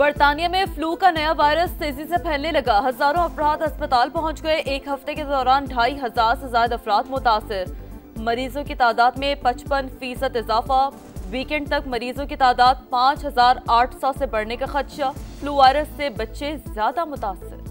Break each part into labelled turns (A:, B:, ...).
A: बरतानिया में फ्लू का नया वायरस तेजी से फैलने लगा। हजारों अफराद अस्पताल पहुंच गए। एक हफ्ते के दौरान 2500 से ज्यादा अफराद मुतासिर। मरीजों की तादाद में 55% इजाफा। वीकेंड तक मरीजों की तादाद 5800 से बढ़ने का खदशा। फ्लू वायरस से बच्चे ज्यादा मुतासिर।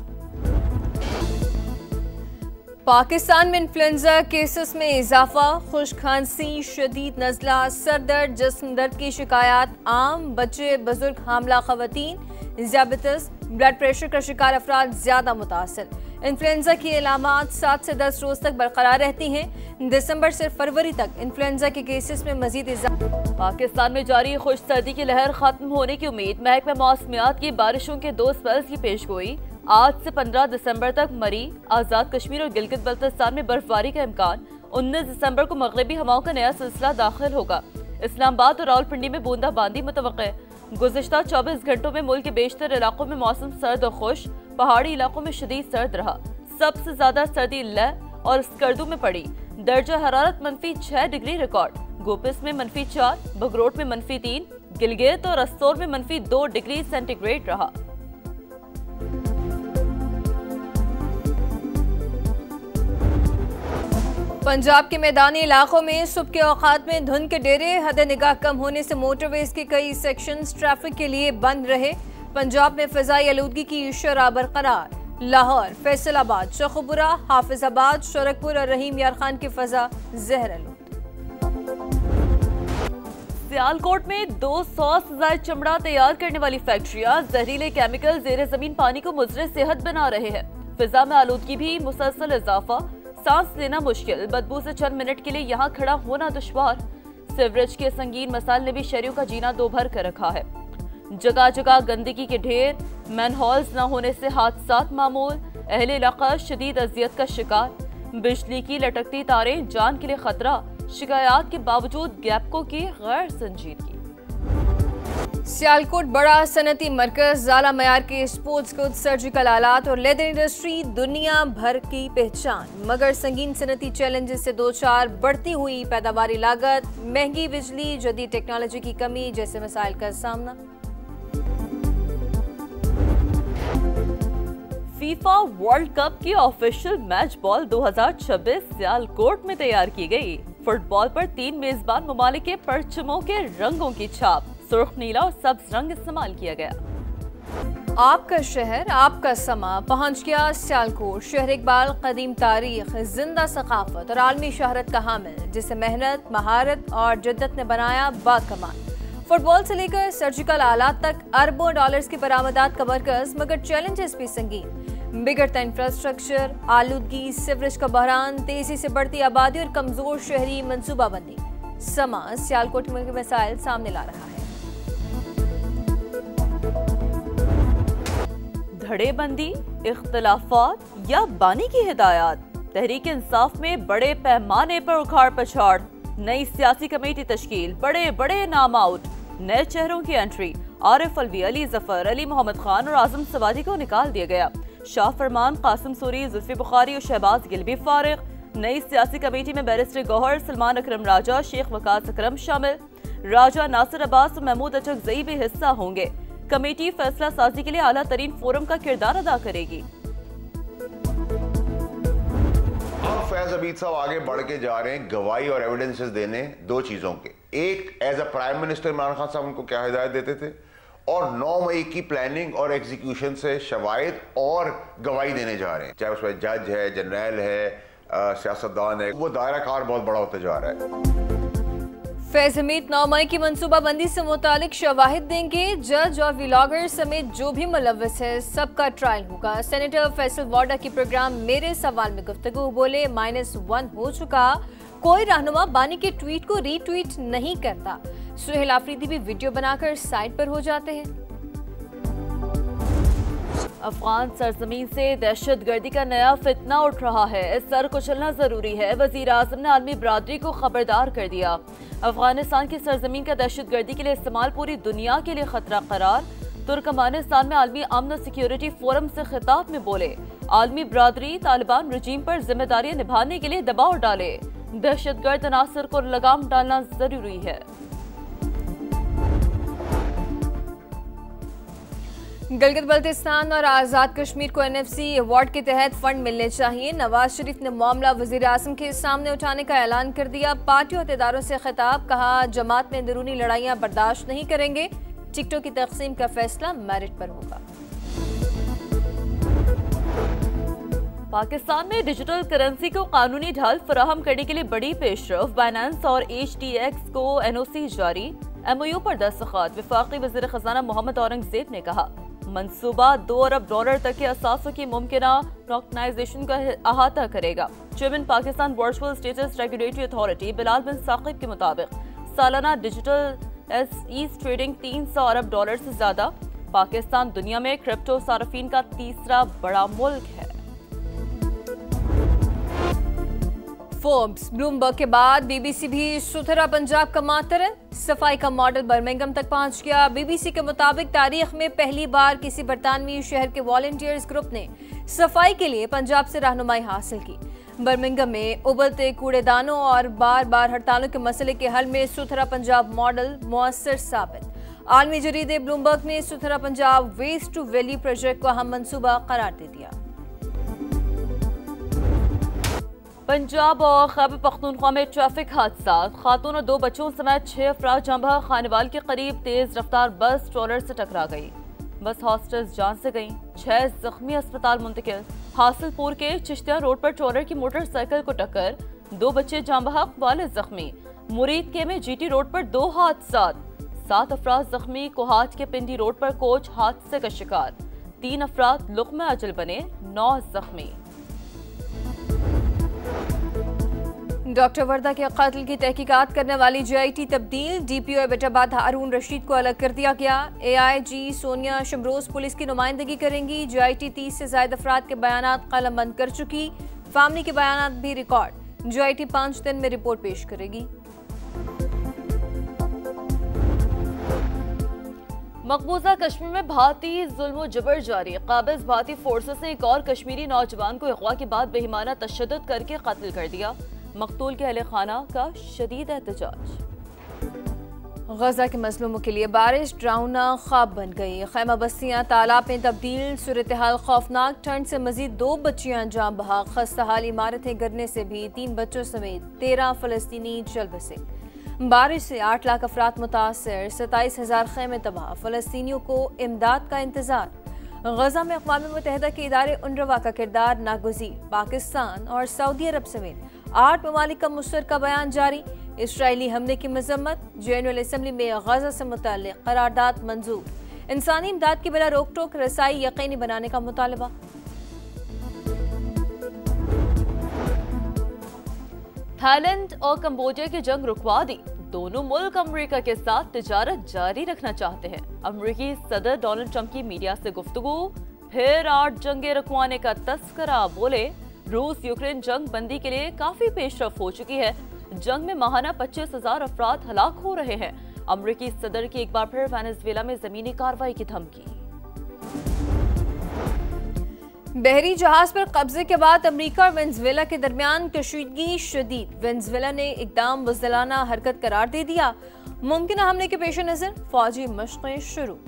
B: पाकिस्तान में इन्फ्लुएंजा केसेस में इजाफा। खुश्क खांसी, शदीद नज़ला, सर दर्द, जिस्म दर्द की शिकायत आम। बच्चे, बुजुर्ग, हामला खवातीन, ज़ियाबतीस, ब्लड प्रेशर का शिकार अफराद ज्यादा मुतासर। इन्फ्लुएंजा की अलामात 7 से 10 रोज तक बरकरार रहती हैं। दिसंबर से फरवरी तक इन्फ्लुएंजा के केसेस में मजीद इजाफा।
A: पाकिस्तान में जारी खुश सर्दी की लहर खत्म होने की उम्मीद। महकमा मौसमियात की बारिशों के 2 स्पेल्स की पेशगोई। आज से 15 दिसंबर तक मरी, आजाद कश्मीर और गिलगित बल्तिस्तान में बर्फबारी का इम्कान। 19 दिसंबर को मगरबी हवाओं का नया सिलसिला दाखिल होगा। इस्लामाबाद और रावलपिंडी में बूंदाबांदी मुतवक्के। गुज़िश्ता 24 घंटों में मुल्क के बेशतर इलाकों में मौसम सर्द और खुश। पहाड़ी इलाकों में शदीद सर्द रहा। सबसे ज्यादा सर्दी लेह और स्कर्दू में पड़ी। दर्जा हरारत -6 डिग्री रिकॉर्ड। गोपिस में -4, बगरोट में -3, गिलगित और रस्तौर में -2 डिग्री सेंटीग्रेड रहा।
B: पंजाब के मैदानी इलाकों में सुबह के औकात में धुंध के डेरे। हद निगाह कम होने से मोटरवेज के कई सेक्शंस ट्रैफिक के लिए बंद रहे। पंजाब में फिजाई आलूदगी की शरह बरकरार। लाहौर, फैसलाबाद, शखुपुरा, हाफिजाबाद, शरकपुर और रहीम यार खान की फजा जहर आलूद।
A: सियालकोट में 200 से ज्यादा चमड़ा तैयार करने वाली फैक्ट्रियां जहरीले केमिकल जेर जमीन पानी को मुजरे सेहत बना रहे हैं। फिजा में आलूदगी भी मुसलसल इजाफा। सांस लेना मुश्किल। बदबू से चंद मिनट के लिए यहाँ खड़ा होना दुश्वार। सीवरेज के संगीन मसाइल ने भी शहरियों का जीना दोभर कर रखा है। जगह जगह गंदगी के ढेर। मैनहोल्स न होने से हादसात मामूल। अहले इलाका शदीद अजियत का शिकार। बिजली की लटकती तारें जान के लिए खतरा। शिकायत के बावजूद गैपको की गैर संजीदगी।
B: सियालकोट बड़ा सनती मरकज। आला मयार के स्पोर्ट्स गुड, सर्जिकल आलात और लेदर इंडस्ट्री दुनिया भर की पहचान। मगर संगीन सनती चैलेंजेस से 2-4 बढ़ती हुई पैदावारी लागत, महंगी बिजली, जदीद टेक्नोलॉजी की कमी जैसे मसाइल का सामना।
A: फीफा वर्ल्ड कप की ऑफिशियल मैच बॉल 2026 सियालकोट में तैयार की गई। फुटबॉल पर 3 मेजबान ममालिक के परचमों के रंगों की छाप, सुर्ख, नीला और सब्ज रंग इस्तेमाल किया गया।
B: आपका शहर, आपका समा पहुंच गया सियालकोट। शहर इकबाल, कदीम तारीख, जिंदा सकाफत और आलमी शहरत का हामिल, जिसे मेहनत, महारत और जिद्दत ने बनाया बाकमाल। फुटबॉल से लेकर सर्जिकल आलात तक अरबों डॉलर्स की बरामदात का मरकज, मगर चैलेंजेस भी संगीन। बिगड़ता इंफ्रास्ट्रक्चर, आलूदगी, सीवरेज का बहरान, तेजी से बढ़ती आबादी और कमजोर शहरी मंसूबाबंदी। समा सियालकोट में मसाइल सामने ला रहा है।
A: धड़ेबंदी, इख्तलाफात या बानी की हिदायत। तहरीक इंसाफ में बड़े पैमाने पर उखाड़ पछाड़। नई सियासी कमेटी तश्कील। बड़े बड़े नाम आउट। नए चेहरों की एंट्री। आरिफ अलवी, अली जफर, अली मोहम्मद खान और आजम सवादी को निकाल दिया गया। शाह फरमान, कासिम सूरी, जुल्फी बुखारी और शहबाज गिल भी फारिग। नई सियासी कमेटी में बैरिस्टर गौहर, सलमान अकरम राजा, शेख वकास अकरम शामिल। राजा नासिर अब्बास और महमूद अचकजई भी हिस्सा होंगे। कमेटी फैसला साजी के लिए आला तरीन फोरम का किरदार अदा करेगी।
C: अब फैज हमीद साहब आगे बढ़ के जा रहे हैं गवाही और एविडेंसेस देने 2 चीजों के। एक, as a prime minister Imran Khan sahab उनको क्या हिदायत देते थे, और 9 मई की प्लानिंग और एग्जीक्यूशन से शवाहिद और गवाही देने जा रहे हैं। चाहे उसमें जज है, जनरल है, सियासतदान है, वो दायरा कार बहुत बड़ा होता जा रहा है।
B: फैज हमीद 9 मई की मनसूबाबंदी से मुतालिक शवाहिद देंगे। जज और व्लॉगर समेत जो भी मुलव्वस है सबका ट्रायल होगा। सेनेटर फैसल वाडा की प्रोग्राम मेरे सवाल में गुफ्तगू बोले, -1 हो चुका। कोई रहनुमा बानी के ट्वीट को रीट्वीट नहीं करता। सुहेल आफरीदी भी वीडियो बनाकर साइट पर हो जाते हैं।
A: अफगान सरजमीन से दहशतगर्दी का नया फितना उठ रहा है। इस सर कुचलना जरूरी है। वजीर आजम ने आलमी बरादरी को खबरदार कर दिया। अफगानिस्तान की सरजमीन का दहशतगर्दी के लिए इस्तेमाल पूरी दुनिया के लिए खतरा करार। तुर्कमानिस्तान में आलमी अमन और सिक्योरिटी फोरम से खिताब में बोले, आलमी बरादरी तालिबान रजीम पर जिम्मेदारियां निभाने के लिए दबाव डाले। दहशतगर्द अनासर को लगाम डालना जरूरी है।
B: गिलगित बल्तिस्तान और आज़ाद कश्मीर को NFC अवार्ड के तहत फंड मिलने चाहिए। नवाज शरीफ ने मामला वज़ीर आज़म के सामने उठाने का ऐलान कर दिया। पार्टी अहदेदारों से खिताब, कहा जमात में अंदरूनी लड़ाइयां बर्दाश्त नहीं करेंगे। टिकटों की तकसीम का फैसला मेरिट पर होगा।
A: पाकिस्तान में डिजिटल करेंसी को कानूनी ढाल फराहम करने के लिए बड़ी पेशरफ। बाइनेंस और HTX को NOC जारी। MOU पर दस्तखत। वफाकी वज़ीर खजाना मोहम्मद औरंगजेब ने कहा मंसूबा $2 अरब तक के असासों की मुमकिना टोकनाइजेशन का अहाता करेगा। Chairman Pakistan virtual status regulatory authority Bilal bin Saqib के मुताबिक सालाना डिजिटल एस ट्रेडिंग $300 अरब से ज्यादा। पाकिस्तान दुनिया में क्रिप्टो सार्फिन का तीसरा बड़ा मुल्क है।
B: फोर्ब्स, ब्लूमबर्ग के बाद BBC भी सुथरा पंजाब का मातर है। सफाई का मॉडल बर्मिंघम तक पहुंच गया। BBC के मुताबिक तारीख में पहली बार किसी बरतानवी शहर के वॉलंटियर्स ग्रुप ने सफाई के लिए पंजाब से रहनुमाई हासिल की। बर्मिंघम में उबलते कूड़ेदानों और बार बार हड़तालों के मसले के हल में सुथरा पंजाब मॉडल मुअस्सर साबित। आलमी जरीदे ब्लूमबर्ग ने सुथरा Punjab waste to value project को अहम मंसूबा करार दे दिया।
A: पंजाब और खैबर पख्तूनख्वा में ट्रैफिक हादसा। खातून और 2 बच्चों समेत 6 अफराद जंबह। खानेवाल के करीब तेज रफ्तार बस ट्रॉलर से टकरा गई। बस हॉस्टल्स जान से गईं। 6 जख्मी अस्पताल मुंतकिल। हासिलपुर के चिश्तिया रोड पर ट्रॉलर की मोटरसाइकिल को टक्कर। 2 बच्चे जांबहक वाले जख्मी। मुरीद के में GT रोड पर 2 हादसा। 7 अफराद जख्मी। कोहाट के पिंडी रोड पर कोच हादसे का शिकार। 3 अफराद लुक़्मा अजल बने। 9 जख्मी।
B: डॉक्टर वर्दा के कत्ल की तहकीकात करने वाली JIT तब्दील। DPO एबटाबाद हारून रशीद को अलग कर दिया गया। AIG सोनिया शमरोज पुलिस की नुमाइंदगी करेंगी। JIT 30 से ज्यादा अफराद के बयानात कलमबंद कर चुकी। फैमिली के बयानात भी रिकॉर्ड। JIT 5 दिन में रिपोर्ट पेश करेगी।
A: मकबूजा कश्मीर में भारतीय जुल्म जबर जारी। काबिज भारतीय फोर्सेस ने एक और कश्मीरी नौजवान को अगवा के बाद बेईमाना तशद्दुद करके कत्ल कर दिया। मकतूल के अहले खाना का शदीद एहतजाज।
B: गजा के मजलूमों के लिए बारिश डरावना ख्वाब बन गई। खैमा बस्तियां तालाब में तब्दील। सूरत हाल खौफनाक। ठंड से मजीद 2 बच्चियां जान बहक। खस्ताहाल इमारतें गिरने से भी 3 बच्चों समेत 13 फलस्तीनी चल बसे। बारिश से 8 लाख अफराद मुतासर। 27,000 खेमे तबाह। फलस्तीनियों को इमदाद का इंतजार। गजा में अक़वाम मुत्तहिदा के इदारे UNRWA का किरदार नागुज़ीर। पाकिस्तान और सऊदी अरब समेत 8 ममालिक का मुश्तरका बयान जारी। इसराइली हमले की मजम्मत। जनरल असम्बली में गजा से मुताल्लिक़ करारदाद मंजूर। इंसानी इमदाद की बिला रोक टोक रसाई यकीनी बनाने का मुतालबा।
A: थाईलैंड और कंबोडिया की जंग रुकवा दी। दोनों मुल्क अमेरिका के साथ तिजारत जारी रखना चाहते हैं। अमेरिकी सदर डोनाल्ड ट्रंप की मीडिया से गुफ्तगू। फिर 8 जंगें रुकवाने का तस्करा। बोले रूस यूक्रेन जंग बंदी के लिए काफी पेशरफ हो चुकी है। जंग में माहाना 25,000 अफराद हलाक हो रहे हैं। अमेरिकी सदर की एक बार फिर वेनेजुएला में जमीनी कार्रवाई की धमकी।
B: बहरी जहाज पर कब्जे के बाद अमेरिका और वेनेजुएला के दरमियान कशीदगी शदीद। वेनेजुएला ने इकदाम बुज़दिलाना हरकत करार दे दिया। मुमकिन हमले के पेश नजर फौजी मशक़ें शुरू।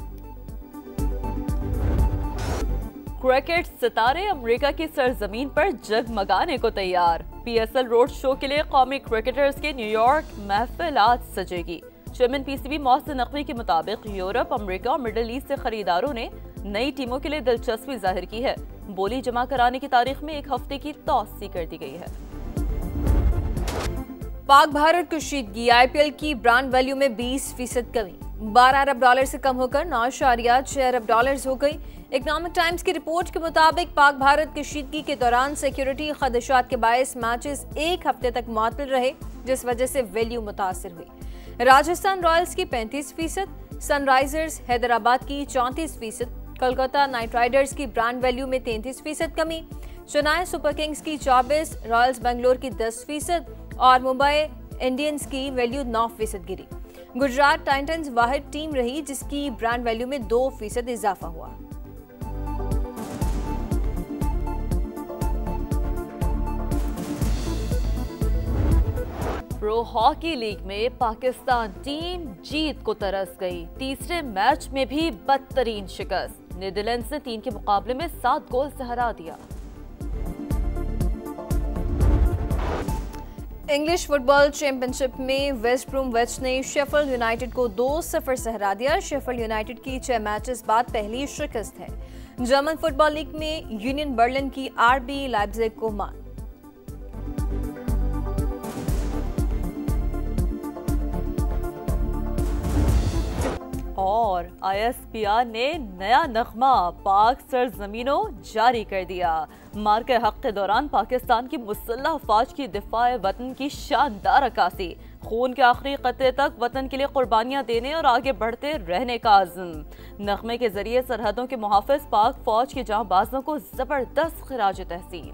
A: क्रिकेट सितारे अमेरिका की सरजमीन पर जगमगाने को तैयार। PSL रोड शो के लिए कौमी क्रिकेटर्स के न्यूयॉर्क महफिल आज सजेगी। चेयरमैन PCB मोहसिन नकवी के मुताबिक यूरोप, अमेरिका और मिडल ईस्ट से खरीदारों ने नई टीमों के लिए दिलचस्पी जाहिर की है। बोली जमा कराने की तारीख में 1 हफ्ते की तौसी कर दी गई है।
B: पाक भारत कशीदगी। IPL की ब्रांड वैल्यू में 20% कमी। $12 अरब से कम होकर 9.6 अरब हो गई। इकोनॉमिक टाइम्स की रिपोर्ट के मुताबिक पाक भारत कशीदगी के दौरान सिक्योरिटी खदशात के बायस मैचेस 1 हफ्ते तक मुअत्तल रहे, जिस वजह से वैल्यू मुतासिर हुई। राजस्थान रॉयल्स की 35%, सनराइजर्स हैदराबाद की 34%, कोलकाता नाइट राइडर्स की ब्रांड वैल्यू में 33% कमी, चेन्नई सुपर किंग्स की 24%, रॉयल्स बेंगलोर की 10% और मुंबई इंडियंस की वैल्यू 9% गिरी। गुजरात टाइटंस वाहिद टीम रही जिसकी ब्रांड वैल्यू में 2% इजाफा हुआ।
A: प्रो हॉकी लीग में पाकिस्तान टीम जीत को तरस गई। तीसरे मैच में भी बदतरीन शिकस्त। नीदरलैंड्स ने 3 के मुकाबले में 7 गोल से हरा दिया।
B: इंग्लिश फुटबॉल चैंपियनशिप में वेस्ट ब्रूमविच ने शेफील्ड यूनाइटेड को 2-0 से हरा दिया। शेफील्ड यूनाइटेड की 6 मैचेस बाद पहली शिकस्त है। जर्मन फुटबॉल लीग में यूनियन बर्लिन की आरबी लाइप्जिग को मात।
A: और ISPR ने नया नगमा पाक सरजमीनों जारी कर दिया। मार्के हक के दौरान पाकिस्तान की मुसल्लह अफवाज की दिफाए वतन की शानदार अक्कासी, खून के आखिरी कतरे तक वतन के लिए कुर्बानियां देने और आगे बढ़ते रहने का अज़्म। नगमे के जरिए सरहदों के मुहाफिज पाक फौज के जांबाजों को जबरदस्त खिराज तहसीन।